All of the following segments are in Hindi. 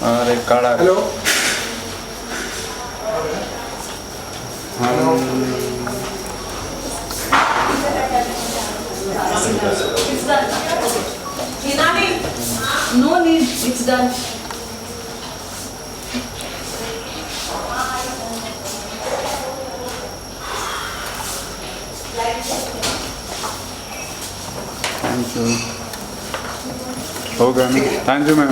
और एक काढ़ा। Hello No need, it's done. Thank you. हो गया ना? Thank you ma'am.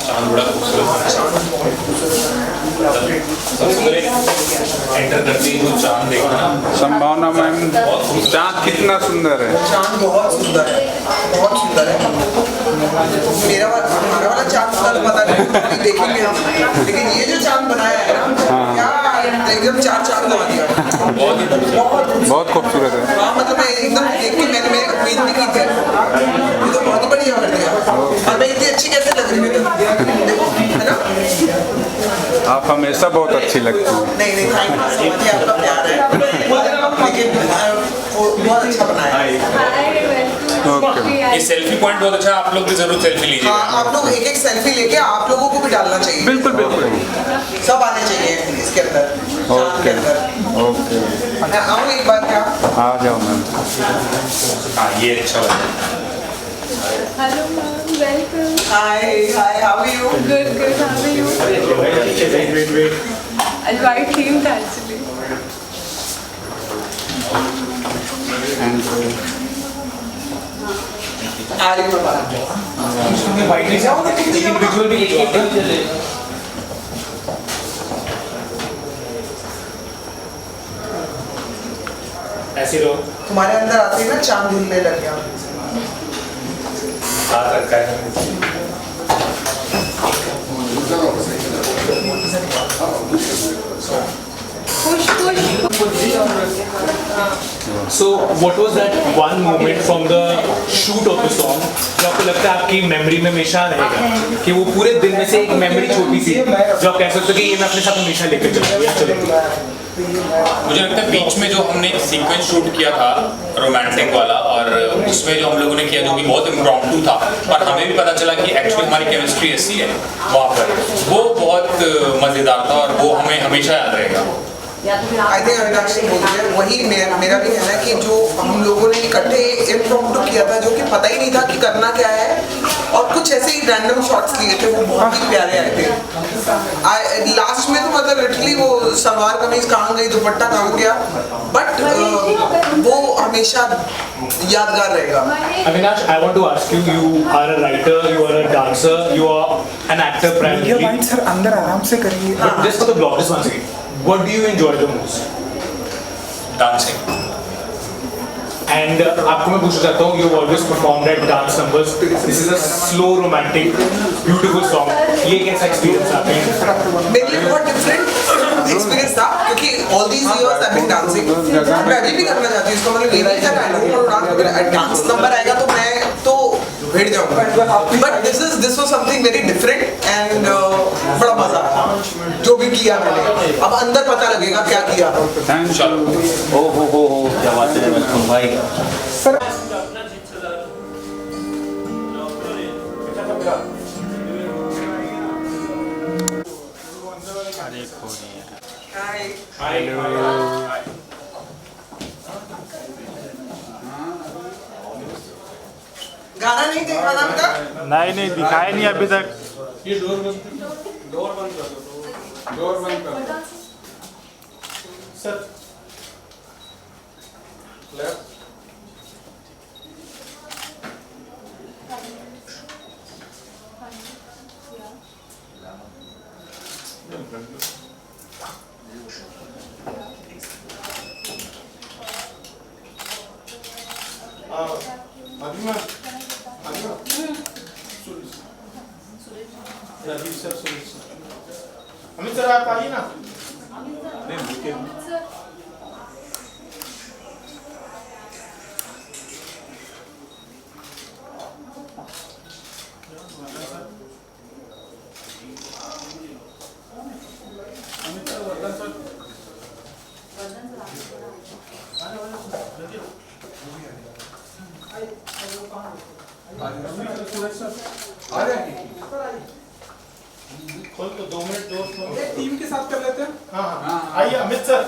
चांद बड़ा एंटर करते ही जो चांद देखना। संभावना मैम, चाँद कितना सुंदर है। चांद बहुत सुंदर है, बहुत सुंदर है। हमारा वाला चांद का तो पता नहीं, देखेंगे हम, लेकिन ये जो चांद बनाया है ना, क्या एकदम चार चांद लगा दिया। बहुत खूबसूरत है। हाँ मतलब मैं एकदम देख के मैंने उम्मीद नहीं की थी, ये तो बहुत बढ़िया कर दिया। और मैं इतनी अच्छी कैसे लग रही हूँ, देखो है ना। आप हमेशा बहुत अच्छी लगती हैं। नहीं नहीं, थैंक यू सो मच, आपका प्यार है, लेकिन बहुत अच्छा बनाया है। ये सेल्फी पॉइंट बहुत अच्छा है, आप लोग भी जरूर सेल्फी लीजिए। हाँ, आप लोग एक एक सेल्फी लेके आप लोगों को भी डालना चाहिए। बिल्कुल बिल्कुल, सब आने चाहिए इसके अंदर, चांद के अंदर। ओके, मैं आऊँ एक बार क्या? आ जाओ मैम। हाँ ये अच्छा है। Hello ma'am, welcome. Hi, hi, how are you? Good, good. How are you? White themed actually. Thank you. आ रही हूँ मैं बाहर। इंडिविजुअल भी एक ऐसे रहो। तुम्हारे अंदर आते ही ना चांद हिलने लग गया। हाथ रखा है। Push, push. So what was that one moment from the shoot of the song जो आपको लगता है आपकी मेमोरी में हमेशा रहेगा, कि वो पूरे दिन में से एक मेमोरी छोटी सी जो आप कह सकते हो कि ये मैं अपने साथ हमेशा लेकर चलूँगा? मुझे लगता है बीच में जो हमने एक सीक्वेंस शूट किया था रोमांटिक वाला, और उसमें जो हम लोगों ने किया जो कि बहुत इम्प्रॉम्प्टू था, और हमें भी पता चला कि एक्चुअली हमारी केमिस्ट्री ऐसी है वहाँ पर, वो बहुत मज़ेदार था और वो हमें हमेशा याद रहेगा। आई थिंक अविनाश सिंह बोल रहे हैं, वही मेरा भी कहना है कि जो हम लोगों ने इकट्ठे इम्प्रॉम्प्टू किया था, जो कि पता ही नहीं था कि करना क्या है, और कुछ ऐसे ही रैंडम शॉट्स लिए थे, वो बहुत ही प्यारे आए थे। लास्ट में तो मतलब लिटरली वो सलवार कमीज कहाँ गई, दुपट्टा कहाँ गया, बट वो हमेशा यादगार रहेगा। Avinash, I want to ask you, you are a writer, you are a dancer, you are an actor primarily. Sir अंदर आराम से करिए। But just for the blog, just once again, what do you enjoy the most? Dancing. And आपको मैं पूछना चाहता हूँ, you've always performed at dance numbers. This is a slow, romantic, beautiful song. ये कैसा experience आपके? मेरे लिए बहुत डिफरेंट एक्सपीरियंस था, क्योंकि all these years I've been dancing। मैं अभी भी करना चाहती हूँ, इसका मतलब ये नहीं है कि डांस नंबर आएगा तो मैं तो भिड़ जाऊँगा। But this was something very different and बड़ा मजा आया जो भी किया मैंने। अब अंदर पता लगेगा क्या किया। Thank you. हो क्या बात है वेलकम भाई। सर गाना नहीं देखा ना आपका? नहीं दिखाया नहीं अभी तक। ये डोर बंद कर दो। सर अमित सर आप आइए ना। तो 2 मिनट दोस्त टीम के साथ कर लेते हैं। हाँ आइए अमित सर।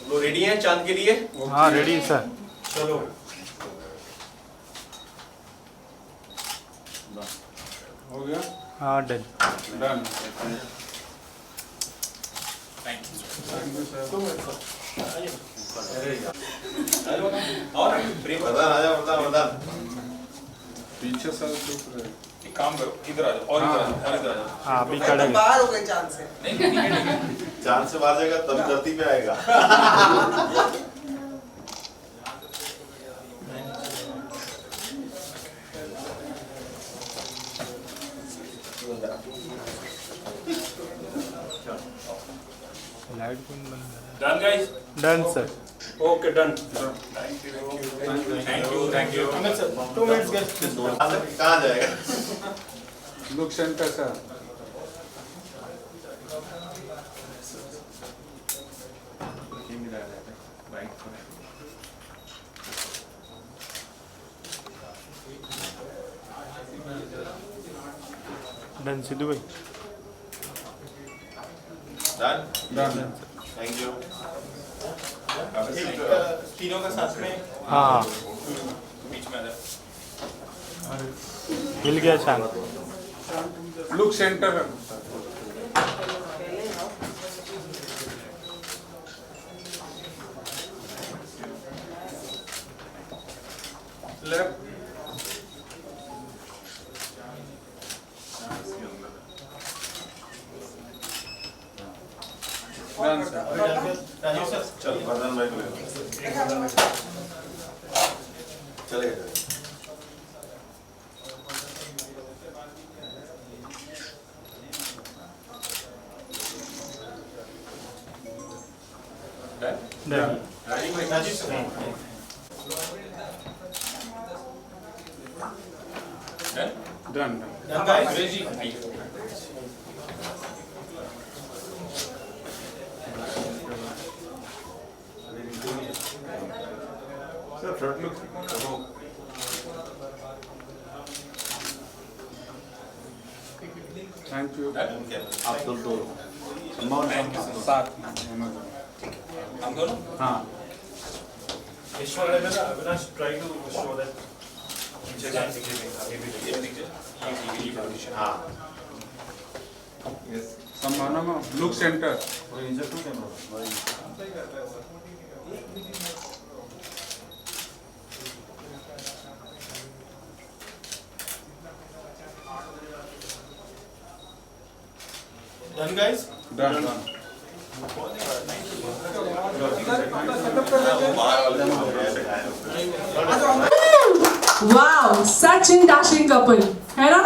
लोग रेडी हैं चांद के लिए? हाँ रेडी सर। चलो हो गया? हाँ done done. Thank you thank you sir. और प्रधान आजा प्रधान। पीछे सर चुप रहे। एक काम करो इधर आ जाओ और इधर आ जाओ और इधर आ जाओ। हाँ अभी मैं खड़े तो बाहर हो गए चांद से। नहीं ठीक है ठीक है। चांद से बाहर जाएगा तब धरती पे आएगा। लाइट कौन बंद है? Done guys. Done sir. Okay done. Thank you Amit sir 2 minutes guest. कहाँ जाएगा? Look center sir. Done Sidhu भाई। Done done. Thank you. तीनों का साथ में। हाँ बीच में आ जाओ। मिल गया शांत। Look center. Left. Done sir. Rajiv sir चल प्रधान भाई को ले लो। चलेगा। Done. Rajiv sir. Done done. Done guys. Suresh ji आइए। Sir front look. Thank you. आप तो साथ। हम दोनों हाँ ईश्वर है ना Avinash try to show that पीछे जाने के लिए आगे भी ये देखिए ये पोजीशन हाँ संभावना में look centre. Done guys. Done done. Wow, such a dashing couple, है ना?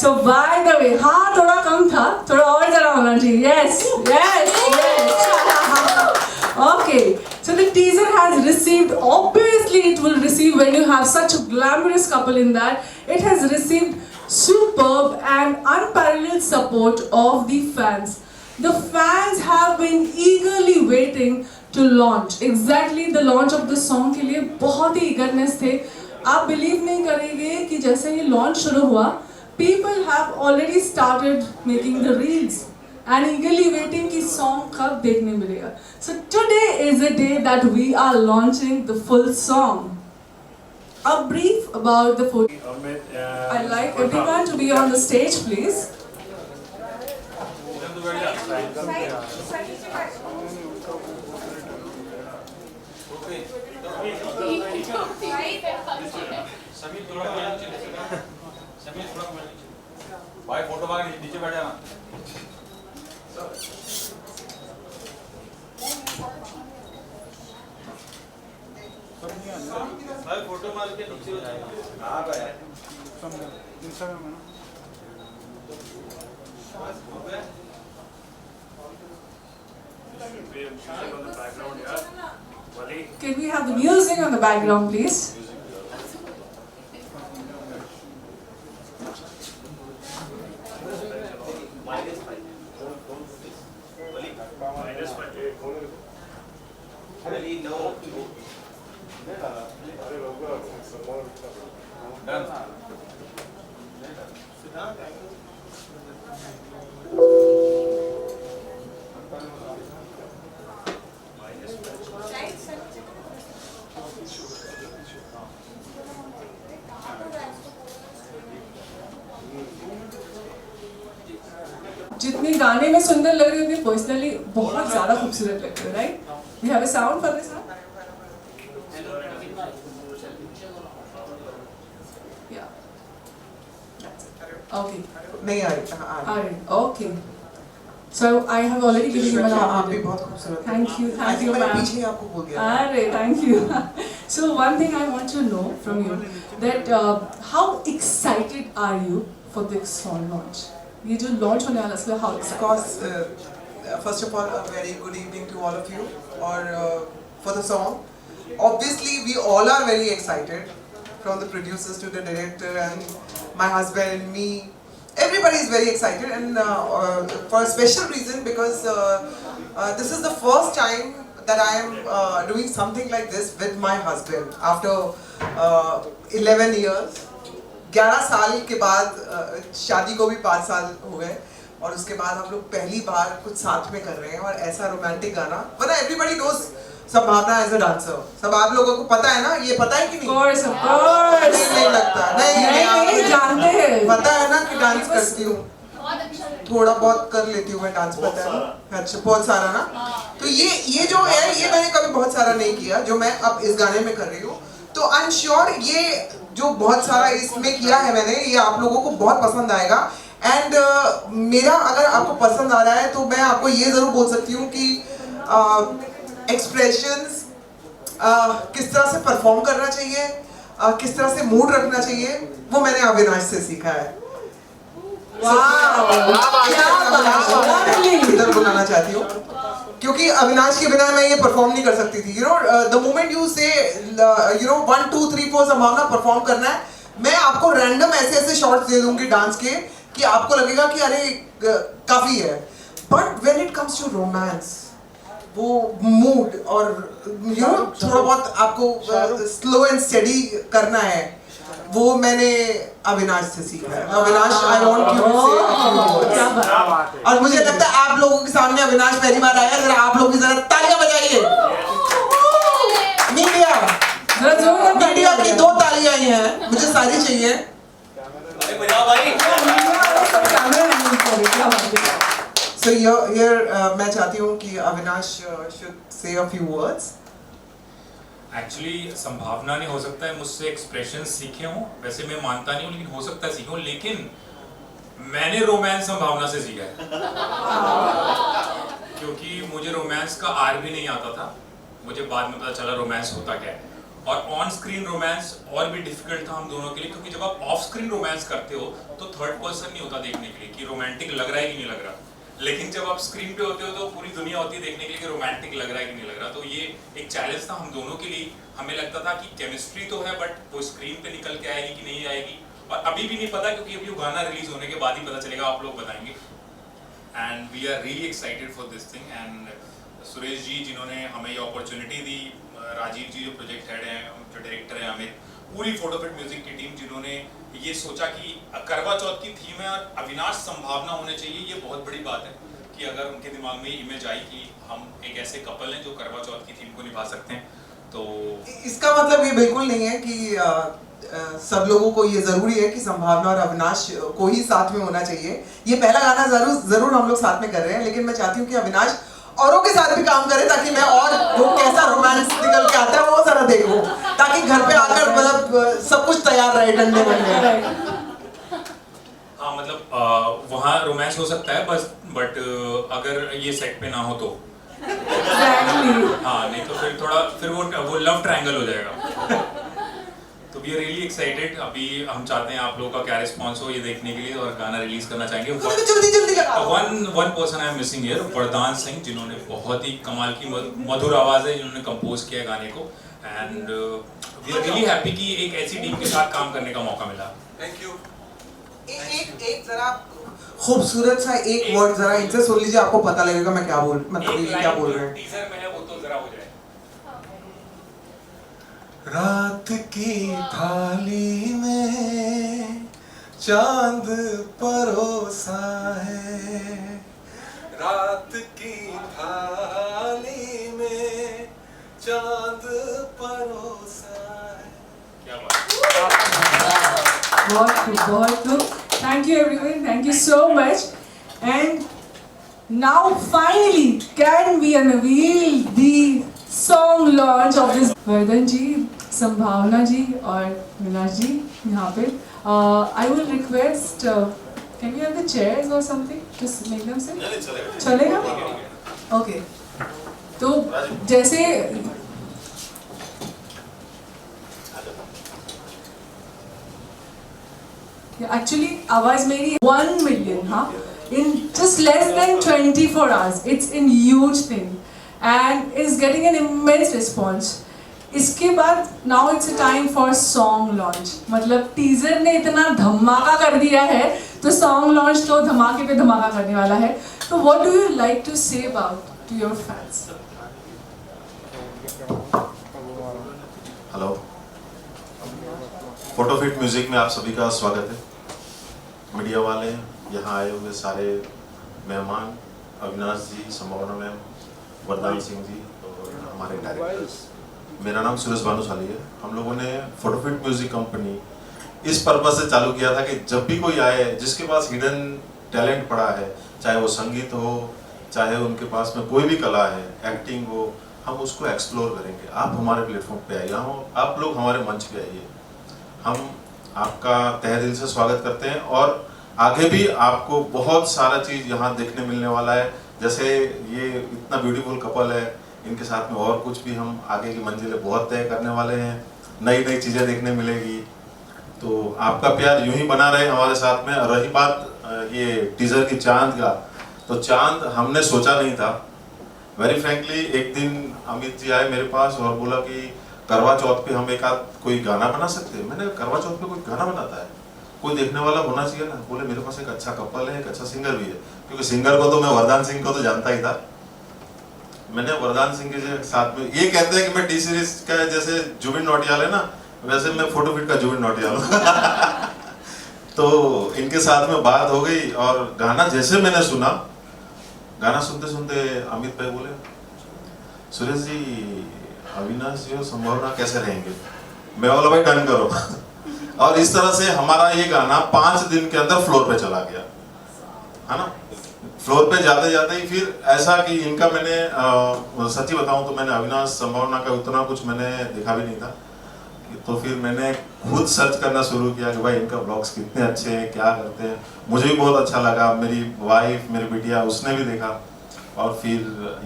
So by the way, हाँ थोड़ा कम था, थोड़ा और ज़रा होना चाहिए. Yes, yes, yes. Okay, so the teaser has received. Obviously, it will receive when you have such a glamorous couple in that. It has received superb and unparalleled support of the fans. The fans have been eagerly waiting to launch. Exactly the launch of the song के लिए बहुत ही eagerness थे. आप believe नहीं करेंगे कि जैसे ही launch शुरू हुआ, people have already started making the reels and eagerly waiting कि song कब देखने मिलेगा. So today is the day that we are launching the full song. A brief about the photo. I'd like everyone to be on the stage, please. Sameer थोड़ा भाई फोटो मार नीचे बैठ जाना। भाई फोटो मार के नीचे हो जाएगा। हाँ भाई इंस्टाग्राम है ना। Can we have the music on the background, please? जितनी गाने में सुंदर लग रही है उतनी पर्सनली बहुत ज्यादा खूबसूरत लगती है, right? We have a sound for this? या ओके, नहीं आ रही, हाँ, आ रही। Okay, so I have already given you आप भी बहुत खूबसूरत हैं। थैंक यू I think मैंने मैम। पीछे ही आपको बोल दिया था। Arre, thank you. So one thing I want to know from you that how excited are you for this song launch? ये जो launch होने वाला है, how Of excited? course, first of all, a very good evening to all of you. Or for the song, obviously we all are very excited, from the producers to the director and my husband and me. Everybody is very excited, and for a special reason, because this is the first time that I am doing something like this with my husband after 11 years. 11 साल के बाद शादी को भी 5 साल हो गए, और उसके बाद हम लोग पहली बार कुछ साथ में कर रहे हैं, और ऐसा रोमांटिक गाना, वरना एवरीबॉडी नोज संभावना एज अ डांसर, सब आप लोगों को पता है ना, ये पता है कि नहीं? Of course. नहीं लगता, नहीं जानते हैं, पता है ना कि डांस करती हूँ, थोड़ा बहुत कर लेती हूँ मैं डांस, पता है ना? अच्छा, बहुत सारा ना, तो ये जो है, ये मैंने कभी बहुत सारा नहीं किया, जो मैं अब इस गाने में कर रही हूँ, तो आई एम श्योर ये जो बहुत सारा इसमें किया है मैंने, ये आप लोगों को बहुत पसंद आएगा। एंड मेरा अगर आपको पसंद आ रहा है तो मैं आपको ये जरूर बोल सकती हूँ कि एक्सप्रेशंस किस तरह से परफॉर्म करना चाहिए, किस तरह से मूड रखना चाहिए, वो मैंने अविनाश से सीखा है। इधर बुलाना चाहती हूँ क्योंकि अविनाश के बिना मैं ये परफॉर्म नहीं कर सकती थी। You know, the moment you से यू नो 1 2 3 4 संभावना परफॉर्म करना है, मैं आपको रैंडम ऐसे ऐसे शॉट्स दे दूंगी डांस के कि आपको लगेगा कि अरे काफी है, but when it comes to romance, वो मूड और यू नो थोड़ा बहुत आपको स्लो एंड स्टेडी करना है, वो मैंने अविनाश से सीखा है। Avinash, I want you to say a few words. और मुझे लगता है आप लोगों के सामने अविनाश पहली बार आया, जरा आप लोग जरा तालियां बजाइए। मीडिया की 2 तालियां आई हैं, मुझे सारी चाहिए। अरे बजाओ भाई। So here मैं चाहती हूँ कि Avinash should say a few words. Actually संभावना नहीं, हो सकता है मुझसे एक्सप्रेशन सीखे हों, वैसे मैं मानता नहीं हूँ, लेकिन हो सकता है सीखे हों, लेकिन मैंने रोमांस संभावना से सीखा है क्योंकि मुझे रोमांस का आर भी नहीं आता था, मुझे बाद में पता चला रोमांस होता क्या है, और ऑन स्क्रीन रोमांस और भी डिफिकल्ट था हम दोनों के लिए, क्योंकि जब आप ऑफ स्क्रीन रोमांस करते हो तो थर्ड पर्सन नहीं होता देखने के लिए कि रोमांटिक लग रहा है कि नहीं लग रहा, लेकिन जब आप स्क्रीन पे होते हो तो पूरी दुनिया होती है देखने के लिए कि रोमांटिक लग रहा है कि नहीं लग रहा। तो ये एक चैलेंज था हम दोनों के लिए। हमें लगता था कि केमिस्ट्री तो है, बट वो स्क्रीन पे निकल के आएगी कि नहीं आएगी, और अभी भी नहीं पता, क्योंकि अभी वो गाना रिलीज होने के बाद ही पता चलेगा, आप लोग बताएंगे। And we are really excited for this thing. And Suresh ji जिन्होंने हमें ये अपॉर्चुनिटी दी, राजीव जी जो प्रोजेक्ट हेड हैं, जो डायरेक्टर हैं, अमित, पूरी फोटोफिट म्यूजिक की टीम जिन्होंने ये सोचा कि करवा चौथ की थीम है और अविनाश संभावना होने चाहिए, ये बहुत बड़ी बात है कि अगर उनके दिमाग में इमेज आई कि हम एक ऐसे कपल हैं जो करवा चौथ की थीम को निभा सकते हैं, तो इसका मतलब ये बिल्कुल नहीं है कि सब लोगों को ये जरूरी है कि संभावना और अविनाश को ही साथ में होना चाहिए। ये पहला गाना जरूर हम लोग साथ में कर रहे हैं, लेकिन मैं चाहती हूँ कि अविनाश औरों के साथ भी काम करे ताकि मैं और वो कैसा रोमांस निकल के आता है वो जरा देखूं, ताकि घर पे आकर मतलब सब कुछ तैयार रहे, डंडे बंडे। हाँ मतलब वहाँ रोमांस हो सकता है बस, बट अगर ये सेट पे ना हो तो हाँ, नहीं तो फिर वो लव ट्रायंगल हो जाएगा। तो वी आर रियली एक्साइटेड। अभी हम चाहते हैं आप लोगों का क्या रिस्पांस हो ये देखने के लिए, और गाना रिलीज करना चाहेंगे। One person I am missing here, वरदान सिंह, जिन्होंने बहुत ही कमाल की मधुर आवाज है, जिन्होंने कंपोज किया गाने को, and we are really happy कि एक ऐसी टीम के साथ काम करने का मौका मिला। Thank you. एक जरा खूबसूरत सा एक वर्ड जरा इनसे सुन लीजिए, आपको पता लगेगा मैं क्या बोल मतलब ये क्या बोल रहे हैं। टीजर में है वो तो जरा हो जाए। रात की थाली में चांद परोसा है, रात की थाली में चांद परोसा है। क्या बात। बहुत खूब। Thank you everyone. Thank you so much. And now finally can we unveil the song launch of this. Vardhan जी, संभावना जी और विनाश जी यहाँ पे. I will request. Can you have the chairs or something? Just make them sit. चलेगा? Okay. तो जैसे actually आवाज मेरी 1 million in just less than 24 hours. It's a huge thing and is getting an immense response. इसके बाद now it's a time for song launch. मतलब टीजर ने इतना धमाका कर दिया है तो song launch तो धमाके पे धमाका करने वाला है. तो what do you like to say about to your fans? Hello, Photofit music में आप सभी का स्वागत है। मीडिया वाले, यहाँ आए हुए सारे मेहमान, अविनाश जी, संभावना मैम, वरदान सिंह जी और हमारे डायरेक्टर्स। मेरा नाम सुरेश भानुशाली है। हम लोगों ने फोटोफिट म्यूजिक कंपनी इस पर्पस से चालू किया था कि जब भी कोई आए जिसके पास हिडन टैलेंट पड़ा है, चाहे वो संगीत हो, चाहे उनके पास में कोई भी कला है, एक्टिंग हो, हम उसको एक्सप्लोर करेंगे। आप हमारे प्लेटफॉर्म पे आइए, आप लोग हमारे मंच पे आइए। हम आपका तहे दिल से स्वागत करते हैं और आगे भी आपको बहुत सारा चीज़ यहाँ देखने मिलने वाला है। जैसे ये इतना ब्यूटीफुल कपल है, इनके साथ में और कुछ भी हम आगे की मंजिलें बहुत तय करने वाले हैं। नई नई चीज़ें देखने मिलेगी। तो आपका प्यार यूं ही बना रहे हमारे साथ में। और रही बात ये टीज़र की चांद का, तो चांद हमने सोचा नहीं था। वेरी फ्रेंकली एक दिन अमित जी आए मेरे पास और बोला कि करवा चौथ पे हम एक आध कोई गाना बना सकते हैं। मैंने करवा चौथ पे कोई गाना बनाता है, कोई देखने वाला होना चाहिए ना। बोले मेरे पास एक अच्छा कपल है, एक अच्छा सिंगर भी है। क्योंकि सिंगर को तो मैं वरदान सिंह को तो जानता ही था। मैंने वरदान सिंह के साथ में ये कहते हैं कि मैं टी सीरीज का जैसे जुबिन नौटियाल है ना, वैसे मैं फोटोफिट का जुबिन नौटियाल हूँ। तो इनके साथ में बात हो गई और गाना जैसे मैंने सुना, गाना सुनते सुनते अमित भाई बोले सुरेश जी, अविनाश जी और संभावना कैसे रहेंगे? मैं बोला भाई डन करो। और इस तरह से हमारा ये गाना 5 दिन के अंदर फ्लोर पे चला गया, है ना। फ्लोर पे जाते जाते ही फिर ऐसा कि इनका मैंने सच्ची बताऊं तो मैंने अविनाश संभावना का उतना कुछ मैंने देखा भी नहीं था। तो फिर मैंने खुद सर्च करना शुरू किया कि भाई इनका ब्लॉग्स कितने अच्छे हैं, क्या करते हैं। मुझे भी बहुत अच्छा लगा, मेरी वाइफ, मेरी बिटिया, उसने भी देखा। और फिर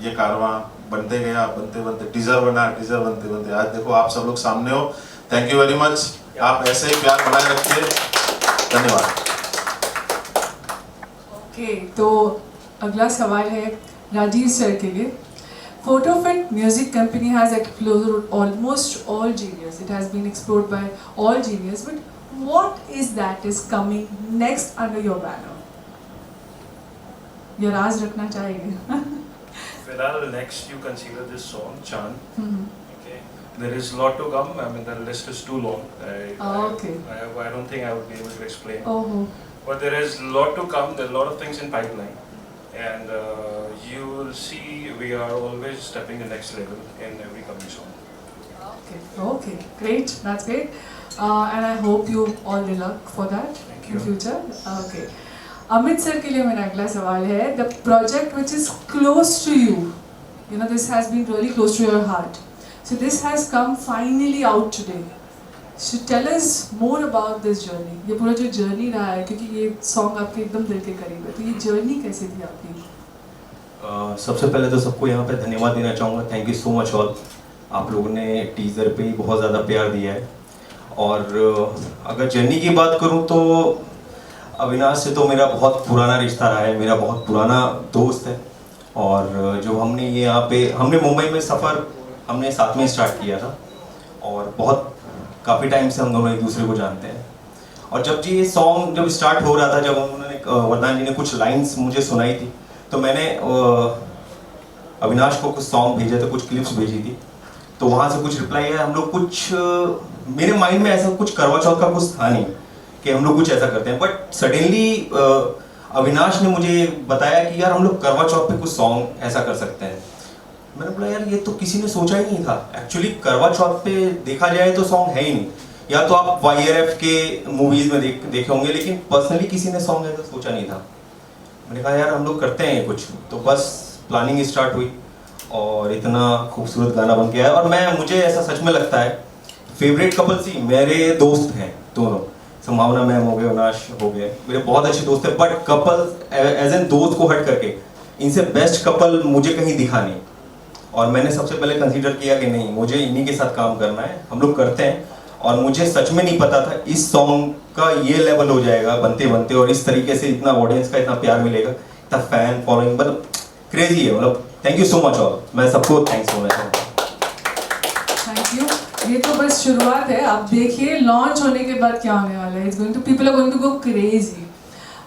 ये कारवां बनते गया, बनते बनते टीजर बना, टीजर बनते बनते आज देखो आप सब लोग सामने हो। Thank you very much. आप ऐसे ही प्यार बनाए रखिए। धन्यवाद। ओके, तो अगला सवाल है राजीव सर के लिए। Photofit Music Company has explored almost all genres. It has been explored by all genres. But what is that is coming next under your banner? ये राज रखना चाहेंगे। फिलहाल next you consider this song Chand. Okay. There is a lot to come. I mean the list is too long. Okay. I don't think I would be able to explain. Oh. But there is a lot to come. There are a lot of things in pipeline. And you will see we are always stepping the next level in every coming song. Okay, great, that's great. And I hope you all the luck for that in future. Okay. Amit sir के लिए मेरा अगला सवाल है, the project which is close to you, you know, this has been really close to your heart. So this has come finally out today. So tell us more about this journey. ये पूरा जो journey रहा है, क्योंकि ये song आपके एकदम दिल के करीब है, तो ये journey कैसे थी आपकी? सबसे पहले तो सबको यहाँ पे धन्यवाद देना चाहूँगा। Thank you so much all. आप लोगों ने टीज़र पे ही बहुत ज़्यादा प्यार दिया है। और अगर जर्नी की बात करूँ तो अविनाश से तो मेरा बहुत पुराना रिश्ता रहा है, मेरा बहुत पुराना दोस्त है। और जो हमने ये यहाँ पे हमने मुंबई में सफ़र हमने साथ में स्टार्ट किया था और बहुत काफ़ी टाइम से हम दोनों एक दूसरे को जानते हैं। और जब ये सॉन्ग जब स्टार्ट हो रहा था, जब उन्होंने वरदान जी ने कुछ लाइंस मुझे सुनाई थी, तो मैंने अविनाश को कुछ सॉन्ग भेजे थे, कुछ क्लिप्स भेजी थी, तो वहाँ से कुछ रिप्लाई आया। हम लोग कुछ मेरे माइंड में ऐसा कुछ करवा चौथ का कुछ था नहीं कि हम लोग कुछ ऐसा करते हैं, बट सडनली अविनाश ने मुझे बताया कि यार हम लोग करवा चौथ पे कुछ सॉन्ग ऐसा कर सकते हैं। मैंने बोला यार ये तो किसी ने सोचा ही नहीं था। एक्चुअली करवा चौथ पे देखा जाए तो सॉन्ग है ही नहीं, या तो आप YRF के मूवीज में देखे होंगे, लेकिन पर्सनली किसी ने सॉन्ग ऐसा सोचा नहीं था। मैंने कहा यार हम लोग करते हैं कुछ, तो बस प्लानिंग स्टार्ट हुई और इतना खूबसूरत गाना बन के आया। और मुझे ऐसा सच में लगता है फेवरेट कपल्स ही मेरे दोस्त हैं दोनों, संभावना मैम हो गए, अविनाश हो गए, मेरे बहुत अच्छे दोस्त हैं, बट कपल एज एन दोस्त को हट करके इनसे बेस्ट कपल मुझे कहीं दिखा नहीं। और मैंने सबसे पहले कंसीडर किया कि नहीं, मुझे इन्हीं के साथ काम करना है, हम लोग करते हैं। और मुझे सच में नहीं पता था इस सॉन्ग का ये लेवल हो जाएगा बनते बनते, और इस तरीके से इतना ऑडियंस का इतना प्यार मिलेगा, इतना फैन फॉलोइंग, मतलब क्रेजी है। मतलब thank you so much all, मैं सबको थैंक्स बोलना चाहूँगा। Thank you. ये तो बस शुरुआत है, आप देखिए लॉन्च होने के बाद क्या होने वाला है। It's going to, people are going to go crazy.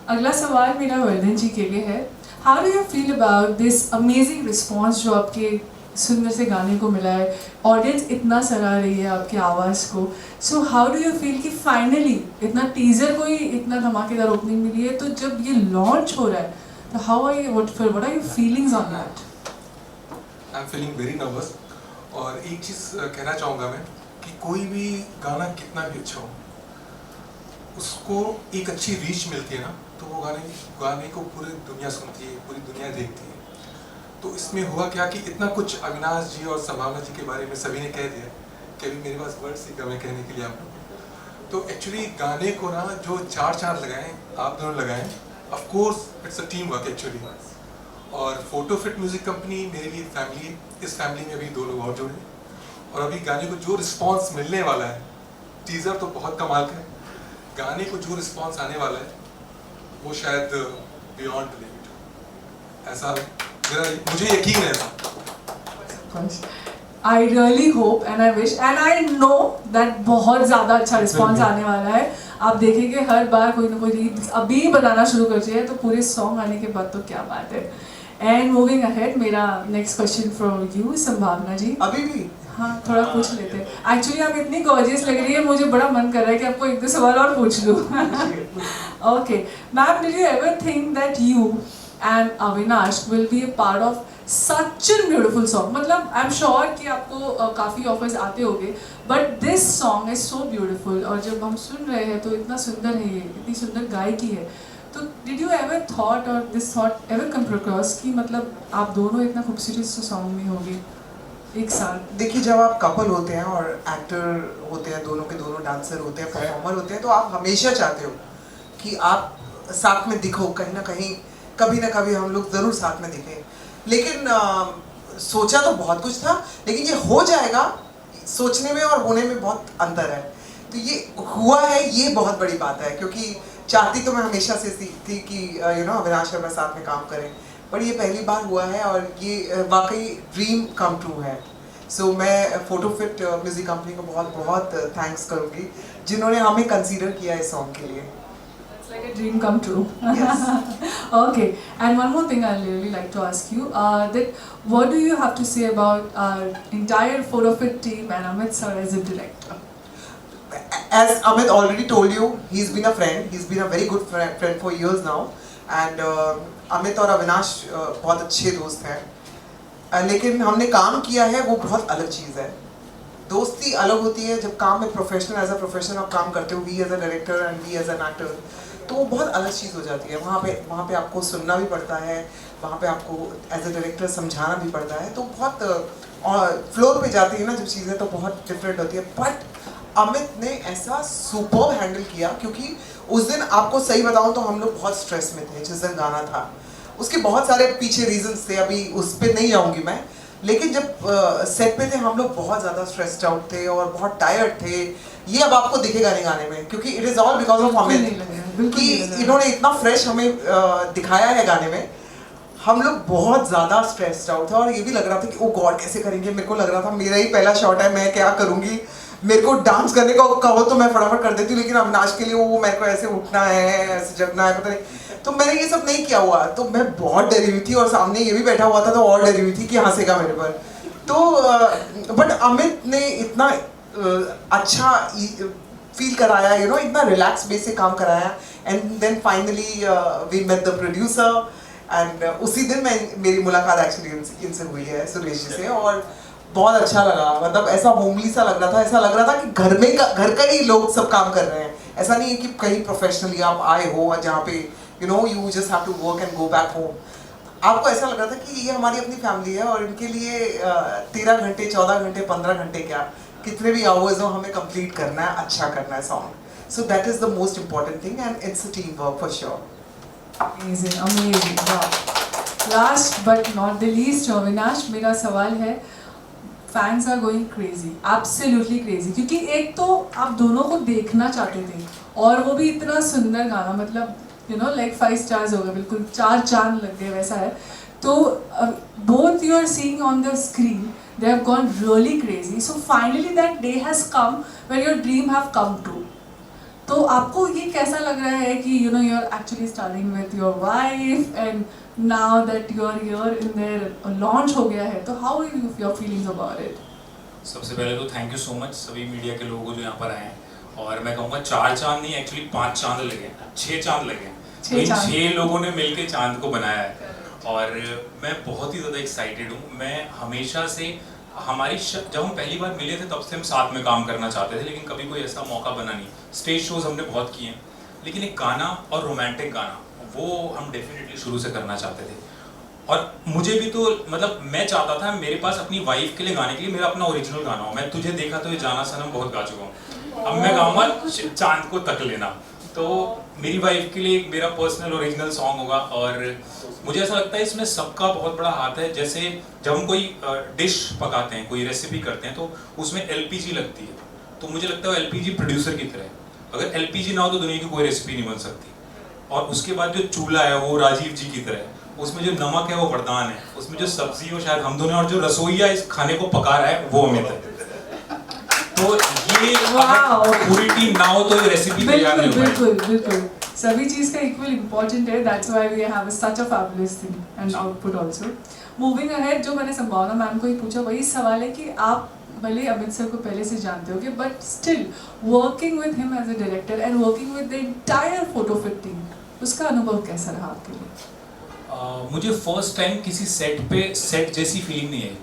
अगला सवाल मेरा वर्धन जी के लिए है। How do you feel about this amazing response जो आपके सुंदर से गाने को मिला है, ऑडियंस इतना सराह रही है आपकी आवाज़ को, so how do you feel कि फाइनली इतना टीजर को ही इतना धमाकेदार ओपनिंग मिली है, तो जब ये लॉन्च हो रहा है तो how are you, what are your feelings on that? I am feeling very nervous. और एक चीज़ कहना चाहूँगा मैं कि कोई भी गाना कितना भी अच्छा हो, उसको एक अच्छी रीच मिलती है ना, तो वो गाने को पूरी दुनिया सुनती है, पूरी दुनिया देखती है। तो इसमें हुआ क्या कि इतना कुछ अविनाश जी और संभावना जी के बारे में सभी ने कह दिया कि अभी मेरे पास वर्ड्स ही कम है कहने के लिए आप लोग। तो एक्चुअली गाने को ना जो चार चांद लगाएं, आप दोनों लगाएं, of course it's a team work actually. और फोटो फिट म्यूजिक कंपनी मेरे लिए फैमिली है, इस फैमिली में अभी 2 लोग और जुड़े। और अभी गाने को जो रिस्पॉन्स मिलने वाला है, टीज़र तो बहुत कमाल का है, गाने को जो रिस्पॉन्स आने वाला है वो शायद बियॉन्ड लिमिट, ऐसा मुझे यकीन है। I really hope and I wish and I know that बहुत ज़्यादा अच्छा रिस्पॉन्स आने वाला है। आप देखेंगे हर बार कोई ना कोई रील अभी बनाना शुरू कर दिया है, तो पूरे सॉन्ग आने के बाद तो क्या बात है। एंड मूविंग अहेड, मेरा नेक्स्ट क्वेश्चन फॉर यू संभावना जी। अभी भी हाँ, थोड़ा पूछ लेते हैं। एक्चुअली आप इतनी गॉर्जियस लग रही है, मुझे बड़ा मन कर रहा है कि आपको 1-2 सवाल और पूछ लूँ। Okay ma'am, did you ever think that you and Avinash will be A part of such an beautiful song? मतलब आई एम श्योर कि आपको काफ़ी ऑफर्स आते होंगे, but this song is so beautiful, और जब हम सुन रहे हैं तो इतना सुंदर है, ये इतनी सुंदर गायकी है। तो डिड यू एवर थॉट और this thought ever come across कि मतलब आप दोनों इतना खूबसूरत सॉन्ग में होंगे एक साथ? देखिए, जब आप कपल होते हैं और एक्टर होते हैं, दोनों के दोनों डांसर होते हैं, परफॉर्मर होते हैं, तो आप हमेशा चाहते हो कि आप साथ में दिखो, कहीं ना कहीं कभी ना कभी हम लोग ज़रूर साथ में दिखें। लेकिन सोचा तो बहुत कुछ था, लेकिन ये हो जाएगा, सोचने में और होने में बहुत अंतर है। तो ये हुआ है, ये बहुत बड़ी बात है, क्योंकि चाहती तो मैं हमेशा से थी कि अविनाश और मैं साथ में काम करें, पर ये पहली बार हुआ है और ये वाकई ड्रीम कम ट्रू है। सो मैं फोटो फिट म्यूजिक कंपनी को बहुत बहुत थैंक्स करूँगी जिन्होंने हमें कंसीडर किया इस सॉन्ग के लिए। It's like a dream come true. Yes. Okay, and one more thing I'd really like to ask you, that what do you have to say about our entire Photo Fit team and Amit sir as a director? As Amit already told you, he's been a friend. He's been a very good friend for years now. And Amit और अविनाश बहुत अच्छे दोस्त हैं। लेकिन हमने काम किया है वो बहुत अलग चीज़ है। दोस्ती अलग होती है जब काम में प्रोफेशनल एज अ प्रोफेशनल आप काम करते हो, we as a director and we as an actor, तो वो बहुत अलग चीज़ हो जाती है। वहाँ पे आपको सुनना भी पड़ता है, वहाँ पे आपको एज अ डायरेक्टर समझाना भी पड़ता है, तो बहुत फ्लोर पे जाती है ना जब चीज़ें, तो बहुत डिफरेंट होती है। बट अमित ने ऐसा सुपर हैंडल किया, क्योंकि उस दिन आपको सही बताऊँ तो हम लोग बहुत स्ट्रेस में थे जिस दिन गाना था। उसके बहुत सारे पीछे रीजंस थे, अभी उस पर नहीं जाऊँगी मैं, लेकिन जब सेट पे थे हम लोग बहुत ज़्यादा स्ट्रेस्ड आउट थे और बहुत टायर्ड थे। ये अब आपको दिखेगा नहीं गाने में, क्योंकि it is all because of Amit कि इन्होंने इतना फ्रेश हमें दिखाया है गाने में। हम लोग बहुत ज़्यादा स्ट्रेस्ड आउट थे और ये भी लग रहा था कि ओ गॉड कैसे करेंगे। मेरे को लग रहा था मेरा ही पहला शॉट है, मैं क्या करूँगी। मेरे को डांस करने का कहो तो मैं फटाफट कर देती हूँ, लेकिन अविनाश के लिए वो मेरे को ऐसे उठना है, ऐसे जगना है, पता नहीं। तो मैंने ये सब नहीं किया हुआ, तो मैं बहुत डरी हुई थी और सामने ये भी बैठा हुआ था तो और डरी हुई थी कि हंसेगा मेरे पर। तो बट अमित ने इतना अच्छा फील कराया, यू नो, इतना रिलैक्स वे से काम कराया। And then finally we met the producer and उसी दिन मेरी मुलाकात एक्चुअली इनसे हुई है, सुरेश जी से, और बहुत अच्छा लगा। मतलब ऐसा होमली सा लग रहा था, ऐसा लग रहा था कि घर का ही लोग सब काम कर रहे हैं। ऐसा नहीं है कि कहीं प्रोफेशनली आप आए हो जहाँ पे you know you just have to work and go back home. आपको ऐसा लग रहा था कि ये हमारी अपनी फैमिली है और इनके लिए 13 घंटे 14 घंटे 15 घंटे क्या कितने भी आवर्स हो हमें कंप्लीट करना है, अच्छा करना है song. So that is the most important thing and it's a team work for sure. Amazing, amazing, wow. Last but not the least, Avinash, मेरा सवाल है, fans are going crazy, absolutely crazy, क्योंकि एक तो आप दोनों को देखना चाहते थे और वो भी इतना सुंदर गाना, मतलब यू नो लाइक 5 स्टार्स हो गए, बिल्कुल 4 चांद लग गए वैसा है। तो both you are seeing on the screen, they have gone really crazy. So finally that day has come where your dream have come true. तो आपको ये कैसा लग रहा है कि you know you are actually starting with your wife and now that you are here in their launch हो गया है, तो how are your feelings about it? सबसे पहले तो थैंक यू सो मच सभी मीडिया के लोगों जो यहाँ पर आए हैं, और मैं कहूँगा 4 चांद नहीं, एक्चुअली 5 चांद लगे, 6 चांद लगे। तो इन 6 लोगों ने मिलकर चांद को बनाया है और मैं बहुत ही ज़्यादा एक्साइटेड हूँ। मैं हमेशा से जब हम पहली बार मिले थे तब से हम साथ में काम करना चाहते थे, लेकिन कभी कोई ऐसा मौका बना नहीं। स्टेज शोज हमने बहुत किए हैं, लेकिन एक गाना और रोमांटिक गाना वो हम डेफिनेटली शुरू से करना चाहते थे। और मुझे भी तो मतलब मैं चाहता था मेरे पास अपनी वाइफ के लिए गाने के लिए मेरा अपना ओरिजिनल गाना हो। मैं तुझे देखा तो ये जाना सनम बहुत गा चुका हूँ, अब मैं गाऊंगा चांद को तक लेना। तो मेरी वाइफ के लिए मेरा पर्सनल ओरिजिनल सॉन्ग होगा और मुझे ऐसा लगता है इसमें सबका बहुत बड़ा हाथ है। जैसे जब हम कोई डिश पकाते हैं, कोई रेसिपी करते हैं, तो उसमें एलपीजी लगती है, तो मुझे लगता है एलपीजी प्रोड्यूसर की तरह है। अगर एलपीजी ना हो तो दुनिया की कोई रेसिपी नहीं बन सकती। और उसके बाद जो चूल्हा है वो राजीव जी की तरह है, उसमें जो नमक है वो वरदान है, उसमें जो सब्जी हो शायद हम दोनों, और जो रसोईया इस खाने को पका रहा है वो अमित है। तो ये पूरी टीम ना हो तो ये रेसिपी तैयार नहीं होगी। बिल्कुल सभी चीज़ का इक्वल इम्पोर्टेंट है, that's why we have such a fabulous thing and output also. Moving ahead, जो मैंने संभावना मैम को ही पूछा वही सवाल है कि आप भले अमित सर को पहले से जानते होगे, but still working with him as a director and working with the entire Photofit team, उसका अनुभव कैसा रहा आपके लिए? मुझे फर्स्ट टाइम किसी सेट जैसी फीलिंग नहीं आई।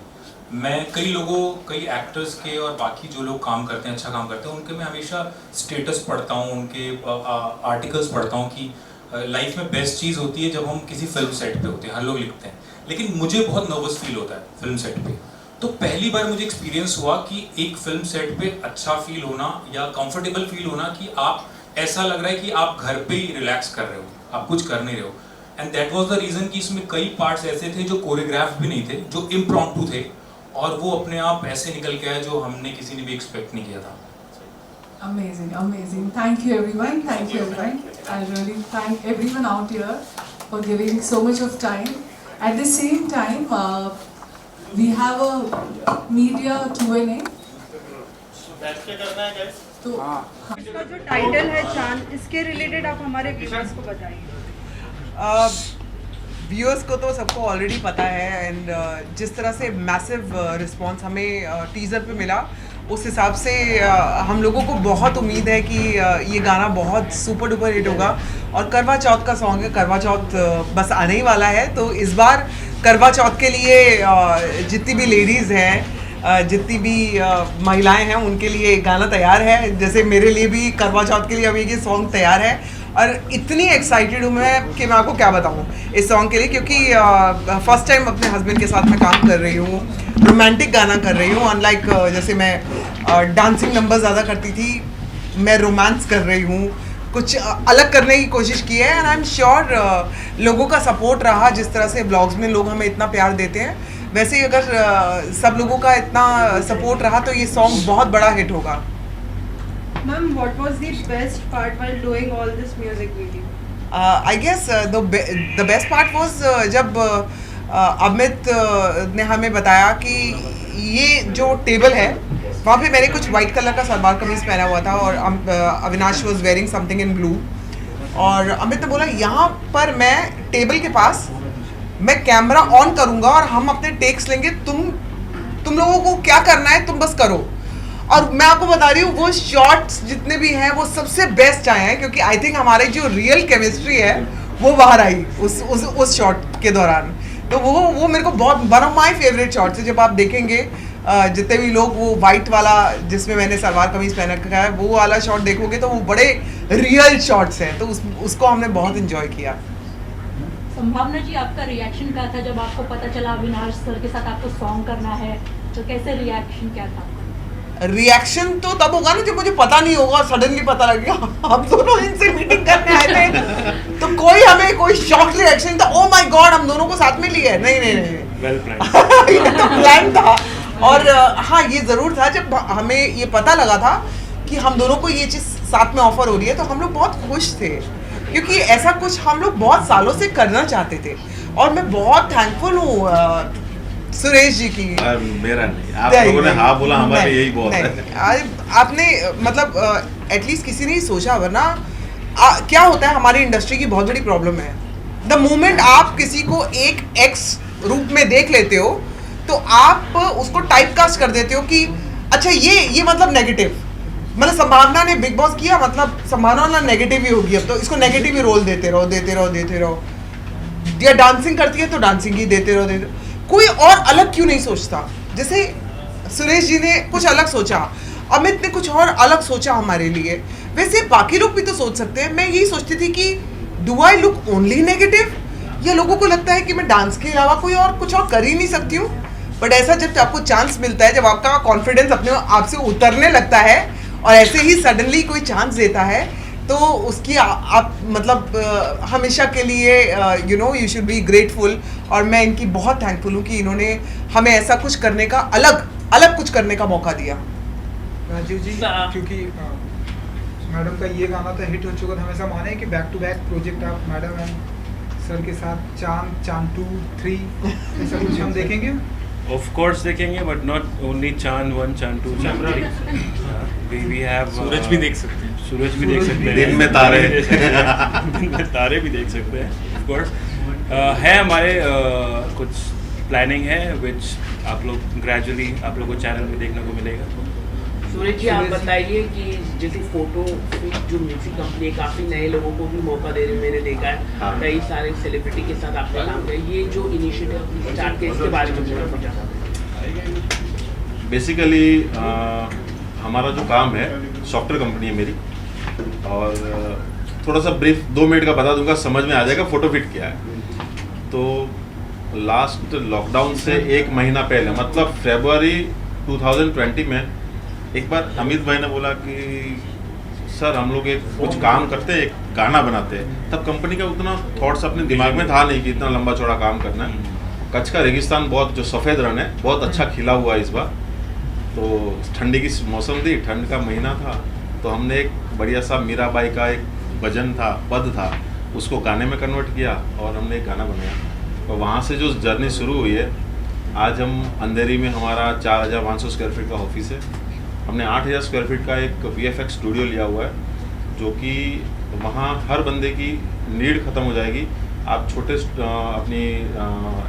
मैं कई एक्टर्स के और बाकी जो लोग काम करते हैं, अच्छा काम करते हैं, उनके मैं हमेशा स्टेटस पढ़ता हूँ, उनके आर्टिकल्स पढ़ता हूँ कि लाइफ में बेस्ट चीज़ होती है जब हम किसी फिल्म सेट पे होते हैं, हर लोग लिखते हैं, लेकिन मुझे बहुत नर्वस फील होता है फिल्म सेट पे। तो पहली बार मुझे एक्सपीरियंस हुआ कि एक फिल्म सेट पे अच्छा फील होना या कंफर्टेबल फील होना, कि आप ऐसा लग रहा है कि आप घर पे ही रिलैक्स कर रहे हो, आप कुछ कर नहीं रहे हो। And that was the reason कि इसमें कई पार्ट्स ऐसे थे जो कोरियोग्राफ भी नहीं थे, जो इम्प्रॉम्प्टू थे, और वो अपने आप ऐसे निकल के आए जो हमने किसी ने भी एक्सपेक्ट नहीं किया था। Amazing, amazing. Thank you everyone. Thank you everyone. I really thank everyone out here for giving so much of time. At the same time, we have a media Q&A. तो इसका जो टाइटल है चांद, इसके रिलेटेड आप हमारे व्यूअर्स को बताइए। व्यूअर्स को तो सबको ऑलरेडी पता है, एंड जिस तरह से मैसिव रिस्पांस हमें टीज़र पे मिला, उस हिसाब से हम लोगों को बहुत उम्मीद है कि ये गाना बहुत सुपर डुपर हिट होगा। और करवा चौथ का सॉन्ग है, करवा चौथ बस आने ही वाला है, तो इस बार करवा चौथ के लिए जितनी भी लेडीज़ हैं, जितनी भी महिलाएं हैं, उनके लिए गाना तैयार है। जैसे मेरे लिए भी करवा चौथ के लिए अभी ये सॉन्ग तैयार है, और इतनी एक्साइटेड हूँ मैं कि मैं आपको क्या बताऊँ इस सॉन्ग के लिए, क्योंकि फर्स्ट टाइम अपने हस्बैंड के साथ मैं काम कर रही हूँ, रोमांटिक गाना कर रही हूँ। अनलाइक जैसे मैं डांसिंग नंबर ज़्यादा करती थी, मैं रोमांस कर रही हूँ, कुछ अलग करने की कोशिश की है। एंड आई एम श्योर लोगों का सपोर्ट रहा, जिस तरह से ब्लॉग्स में लोग हमें इतना प्यार देते हैं, वैसे ही अगर सब लोगों का इतना सपोर्ट रहा तो ये सॉन्ग बहुत बड़ा हिट होगा। Ma'am, what was the best part while doing all this music video? I guess the best part was जब अमित ने हमें बताया कि ये जो टेबल है वहाँ पे मैंने कुछ वाइट कलर का सलवार कमीज पहना हुआ था और Avinash was wearing something in blue. और अमित ने बोला यहाँ पर मैं टेबल के पास मैं कैमरा ऑन करूँगा और हम अपने टेक्स लेंगे, तुम लोगों को क्या करना है तुम बस करो। और मैं आपको बता रही हूँ वो शॉट्स जितने भी हैं वो सबसे बेस्ट आए हैं, क्योंकि आई थिंक हमारी जो रियल केमिस्ट्री है वो बाहर आई उस शॉट के दौरान। तो वो मेरे को बहुत one of my favourite shots है। जब आप देखेंगे जितने भी लोग वो वाइट वाला जिसमें मैंने सलवार कमीज पहन रखा है वो वाला शॉट देखोगे तो वो बड़े रियल शॉट्स हैं, तो उसको हमने बहुत इंजॉय किया। संभावना जी, आपका रिएक्शन क्या था जब आपको पता चला अविनाश सर के साथ आपको सॉन्ग करना है, तो कैसे रिएक्शन क्या था? रिएक्शन तो तब होगा ना जब मुझे पता नहीं होगा, सडनली पता लग गया हम दोनों इनसे मीटिंग करने आए थे तो हमें कोई शॉक रिएक्शन था, ओ माय गॉड हम दोनों को साथ में लिए। नहीं वेल प्लान ये तो प्लान था। और हाँ ये ज़रूर था जब हमें ये पता लगा था कि हम दोनों को ये चीज़ साथ में ऑफर हो रही है तो हम लोग बहुत खुश थे, क्योंकि ऐसा कुछ हम लोग बहुत सालों से करना चाहते थे। और मैं बहुत थैंकफुल हूँ सुरेश जी की। मेरा नहीं, आप लोगों ने हाँ बोला, हमारे यही बहुत है। आपने मतलब एटलीस्ट किसी ने ही सोचा, वरना क्या होता है हमारी इंडस्ट्री की बहुत बड़ी प्रॉब्लम है, द मोमेंट आप किसी को एक एक्स रूप में देख लेते हो तो आप उसको टाइप कास्ट कर देते हो कि अच्छा ये मतलब नेगेटिव, मतलब संभावना ने बिग बॉस किया मतलब संभावना नेगेटिव ही होगी, अब तो इसको नेगेटिव ही रोल देते रहो। या डांसिंग करती है तो डांसिंग ही देते रहो। कोई और अलग क्यों नहीं सोचता? जैसे सुरेश जी ने कुछ अलग सोचा, अमित ने कुछ और अलग सोचा हमारे लिए, वैसे बाकी लोग भी तो सोच सकते हैं। मैं यही सोचती थी कि do I look only negative, या लोगों को लगता है कि मैं डांस के अलावा कोई और कुछ और कर ही नहीं सकती हूँ। बट ऐसा जब आपको चांस मिलता है, जब आपका कॉन्फिडेंस अपने आप से उतरने लगता है और ऐसे ही सडनली कोई चांस देता है तो उसकी आप मतलब हमेशा के लिए यू शुड बी ग्रेटफुल। और मैं इनकी बहुत थैंकफुल हूँ कि इन्होंने हमें ऐसा कुछ करने का अलग कुछ करने का मौका दिया। राजीव जी, क्योंकि मैडम का ये गाना तो हिट हो चुका था, हमेशा माने कि बैक टू बैक प्रोजेक्ट आप मैडम एंड सर के साथ चांद 2, 3 ऐसा कुछ हम देखेंगे? Of course देखेंगे, but not only चांद 1, चांद 2, चांद 3. We have सूरज भी देख सकते हैं, सूरज भी देख सकते हैं, दिन में तारे दिन में तारे भी देख सकते हैं। Of course है हमारे कुछ प्लानिंग है which आप लोग ग्रेजुअली आप लोग को चैनल में देखने को मिलेगा। सूरज जी, आप बताइए कि जैसे फोटो जो म्यूजिक कंपनी है काफ़ी नए लोगों को भी मौका दे रही है, मैंने देखा है। हाँ। कई सारे सेलिब्रिटी के साथ आपने काम किया, ये जो इनिशिएटिव स्टार्ट किया इसके बारे में थोड़ा कुछ? बेसिकली हमारा जो काम है, सॉफ्टवेयर कंपनी है मेरी, और थोड़ा सा ब्रीफ 2 मिनट का बता दूंगा, समझ में आ जाएगा फोटो फिट क्या है। तो लास्ट लॉकडाउन से 1 महीना पहले, मतलब फरवरी 2020 में एक बार अमित भाई ने बोला कि सर हम लोग एक कुछ काम करते हैं, एक गाना बनाते हैं। तब कंपनी का उतना थॉट्स अपने दिमाग में था नहीं कि इतना लंबा चौड़ा काम करना है। कच्छ का रेगिस्तान बहुत जो सफ़ेद रण है बहुत अच्छा खिला हुआ है इस बार, तो ठंडी की मौसम थी, ठंड का महीना था, तो हमने एक बढ़िया सा मीराबाई का एक भजन था, पद था, उसको गाने में कन्वर्ट किया और हमने एक गाना बनाया। और वहाँ से जो जर्नी शुरू हुई है, आज हम अंधेरी में हमारा 4500 स्क्वायर फीट का ऑफिस है। हमने 8000 स्क्वायर फीट का एक VFX स्टूडियो लिया हुआ है, जो कि वहाँ हर बंदे की नीड ख़त्म हो जाएगी। आप छोटे अपनी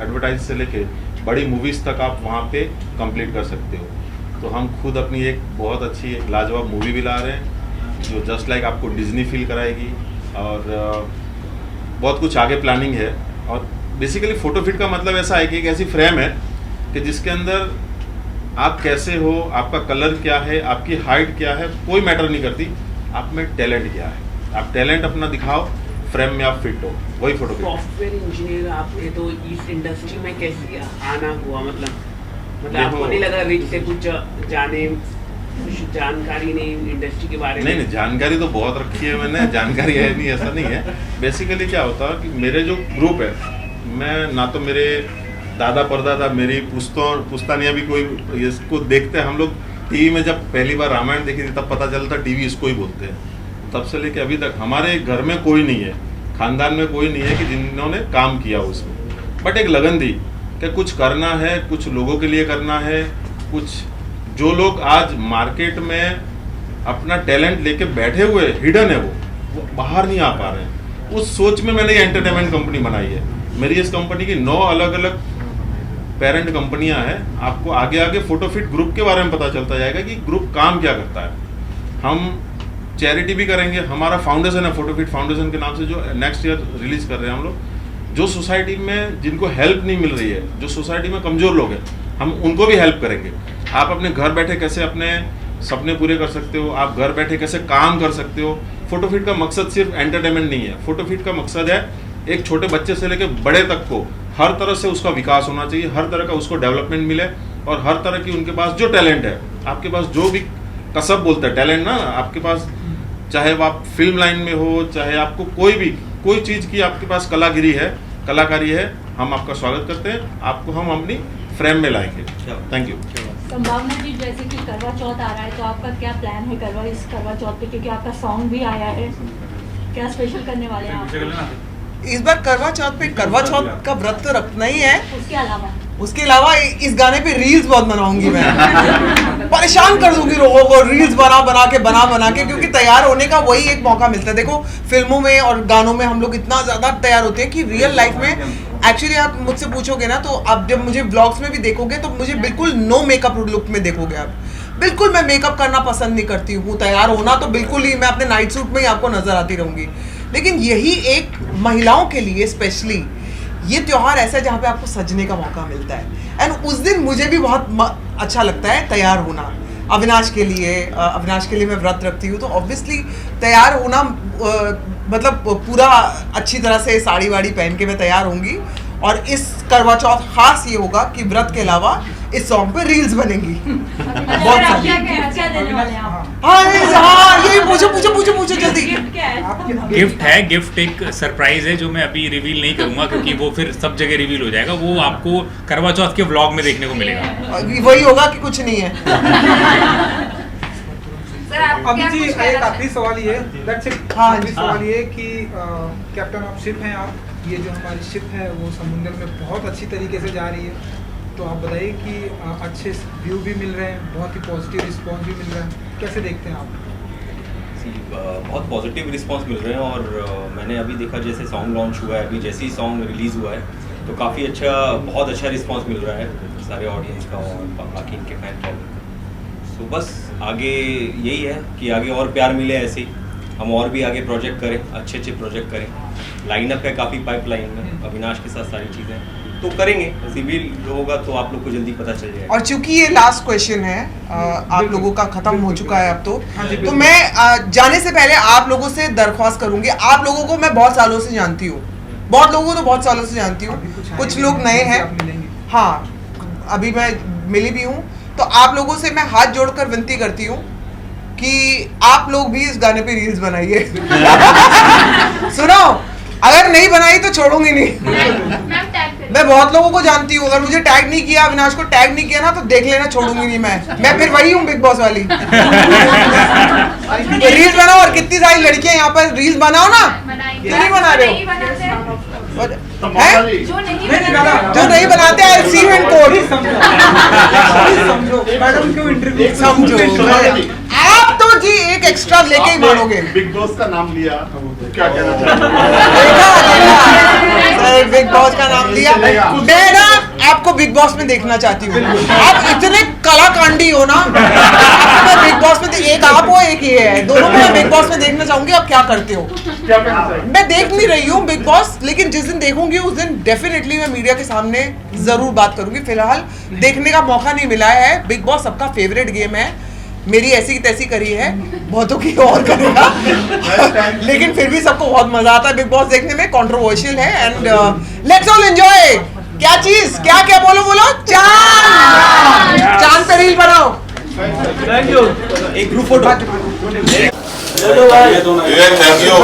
एडवर्टाइज से लेके बड़ी मूवीज़ तक आप वहाँ पे कंप्लीट कर सकते हो। तो हम खुद अपनी एक बहुत अच्छी एक लाजवाब मूवी भी ला रहे हैं, जो जस्ट लाइक आपको डिज्नी फील कराएगी, और बहुत कुछ आगे प्लानिंग है। और बेसिकली फ़ोटो फिट का मतलब ऐसा है कि एक ऐसी फ्रेम है कि जिसके अंदर आप कैसे हो, आपका कलर क्या है, आपकी हाइट क्या है, कोई मैटर नहीं करती, आप में टैलेंट क्या है। आप टैलेंट अपना दिखाओ, फ्रेम में आप फिट हो, वही फोटो। सॉफ्टवेयर इंजीनियर आपने तो इस इंडस्ट्री में कैसे आना हुआ? मतलब आपको नहीं लगा रिच से कुछ जाने, कुछ जानकारी नहीं इंडस्ट्री के बारे में? नहीं, जानकारी तो बहुत रखी है मैंने, जानकारी है नहीं ऐसा नहीं है। बेसिकली क्या होता है कि मेरे जो ग्रुप है, मैं ना तो मेरे दादा परदादा, मेरी पुश्तानियाँ भी कोई इसको देखते हैं। हम लोग टीवी में जब पहली बार रामायण देखी थी तब पता चलता टीवी इसको ही बोलते हैं। तब से लेके अभी तक हमारे घर में कोई नहीं है, खानदान में कोई नहीं है कि जिन्होंने काम किया उसमें। बट एक लगन थी कि कुछ करना है, कुछ लोगों के लिए करना है, कुछ जो लोग आज मार्केट में अपना टैलेंट लेके बैठे हुए हिडन है वो बाहर नहीं आ पा रहे हैं। उस सोच में मैंने ये एंटरटेनमेंट कंपनी बनाई है। मेरी इस कंपनी की 9 अलग अलग पेरेंट कंपनियां हैं। आपको आगे आगे फोटोफिट ग्रुप के बारे में पता चलता जाएगा कि ग्रुप काम क्या करता है। हम चैरिटी भी करेंगे। हमारा फाउंडेशन है फोटोफिट फाउंडेशन के नाम से, जो नेक्स्ट ईयर रिलीज कर रहे हैं हम लोग। जो सोसाइटी में जिनको हेल्प नहीं मिल रही है, जो सोसाइटी में कमज़ोर लोग हैं, हम उनको भी हेल्प करेंगे। आप अपने घर बैठे कैसे अपने सपने पूरे कर सकते हो, आप घर बैठे कैसे काम कर सकते हो। फोटोफिट का मकसद सिर्फ एंटरटेनमेंट नहीं है। फोटोफिट का मकसद है एक छोटे बच्चे से लेकर बड़े तक को हर तरह से उसका विकास होना चाहिए, हर तरह का उसको डेवलपमेंट मिले, और हर तरह की उनके पास जो टैलेंट है, आपके पास जो भी कसब बोलते हैं टैलेंट ना, आपके पास चाहे वो आप फिल्म लाइन में हो, चाहे आपको कोई चीज़ की आपके पास कलाकारी है, हम आपका स्वागत करते हैं। आपको हम अपनी फ्रेम में लाएंगे। Thank you. संभावना जी, जैसे कि करवा चौथ आ रहा है, तो आपका क्या प्लान है इस करवा चौथ पे, क्योंकि आपका सॉन्ग भी आया है, क्या स्पेशल करने वाले हैं आप? इस बार करवा चौथ पे करवा चौथ का व्रत तो रखना ही है। उसके अलावा इस गाने पे रील्स बहुत बनाऊंगी मैं। परेशान कर दूंगी लोगों को रील्स बना के, क्योंकि तैयार होने का वही एक मौका मिलता है। देखो फिल्मों में और गानों में हम लोग इतना ज्यादा तैयार होते हैं कि रियल लाइफ में एक्चुअली आप मुझसे पूछोगे ना, तो आप जब मुझे ब्लॉग्स में भी देखोगे तो मुझे बिल्कुल नो मेकअप लुक में देखोगे आप। बिल्कुल मैं मेकअप करना पसंद नहीं करती हूँ। तैयार होना तो बिल्कुल ही, मैं अपने नाइट सूट में ही आपको नजर आती रहूंगी। लेकिन यही एक महिलाओं के लिए स्पेशली ये त्योहार ऐसा है जहाँ पे आपको सजने का मौका मिलता है। एंड उस दिन मुझे भी बहुत अच्छा लगता है तैयार होना। अविनाश के लिए मैं व्रत रखती हूँ, तो ऑब्वियसली तैयार होना मतलब पूरा अच्छी तरह से साड़ी वाड़ी पहन के मैं तैयार होंगी। और इस करवा चौथ खास ये होगा कि व्रत के अलावा इस सॉन्ग पे रील्स बनेंगी बहुत सारी। हाँ यही पूछो जल्दी। गिफ्ट एक सरप्राइज है जो मैं अभी रिवील नहीं करूंगा, क्योंकि वो फिर सब जगह रिवील हो जाएगा। वो आपको करवा चौथ के व्लॉग में देखने को मिलेगा। वही होगा कि कुछ नहीं है। अभी जी एक आखिरी सवाल ये सवाल ये कि कैप्टन ऑफ शिप हैं आप। ये जो हमारी शिप है वो समुद्र में बहुत अच्छी तरीके से जा रही है, तो आप बताइए कि अच्छे व्यू भी मिल रहे हैं, बहुत ही पॉजिटिव रिस्पांस भी मिल रहा है, कैसे देखते हैं आप? बहुत पॉजिटिव रिस्पांस मिल रहे हैं। और मैंने अभी देखा जैसे सॉन्ग लॉन्च हुआ है, अभी जैसे ही सॉन्ग रिलीज़ हुआ है तो काफ़ी बहुत अच्छा रिस्पांस मिल रहा है सारे ऑडियंस का और बाकी इनके फैन फॉलोइंग। तो बस आगे यही है कि आगे और प्यार मिले, ऐसे ही हम और भी आगे प्रोजेक्ट करें, अच्छे प्रोजेक्ट करें। लाइनअप है काफ़ी पाइपलाइन में, अविनाश के साथ सारी चीज़ें तो करेंगे। सिविल होगा तो आप लोग को जल्दी पता चल जाएगा। और चूंकि ये लास्ट क्वेश्चन है, आप लोगों का खत्म हो चुका है अब तो मैं जाने से पहले आप लोगों से दरख्वास्त करूंगी। आप लोगों को मैं बहुत सालों से जानती हूँ, बहुत लोगों को तो बहुत सालों से जानती हूँ, कुछ लोग नए हैं, हाँ अभी मैं मिली भी हूँ। तो आप लोगों से मैं हाथ जोड़कर विनती करती हूँ कि आप लोग भी इस गाने पे रील्स बनाइए। सुनो, अगर नहीं बनाई तो छोड़ूंगी नहीं। मैं बहुत लोगों को जानती हूँ, अगर मुझे टैग नहीं किया, अविनाश को टैग नहीं किया ना, तो देख लेना छोड़ूंगी नहीं मैं फिर वही हूँ बिग बॉस वाली। रील्स बनाओ, और कितनी सारी लड़कियां यहाँ पर रील्स बनाओ ना, क्यों नहीं बना रहे हो? जो नहीं बनाते हैं सी इन कोड समझो। आप तो जी एक एक्स्ट्रा लेके ही मानोगे। बिग बॉस का नाम लिया, क्या कहना सर बिग बॉस का नाम लिया। मैं ना आपको बिग बॉस में देखना चाहती हूँ। आप इतने कलाकांडी हो ना, मैं बिग बॉस में एक आप हो एक ये है, दोनों में बिग बॉस में देखना चाहूंगी। आप क्या करते हो? मैं देख नहीं रही हूँ बिग बॉस, लेकिन जिस दिन देखूंगी उस दिन डेफिनेटली मैं मीडिया के सामने जरूर बात करूंगी। फिलहाल देखने का मौका नहीं मिला है। बिग बॉस सबका फेवरेट गेम है, मेरी ऐसी की तैसी करी है, बहुतों की और करेगा। लेकिन फिर भी सबको बहुत मजा आता है बिग बॉस देखने में, कंट्रोवर्शियल है। And let's all enjoy. क्या चीज क्या बोलो चांद पे रील बनाओ। Thank you. एक ग्रुप फोटो। Thank you.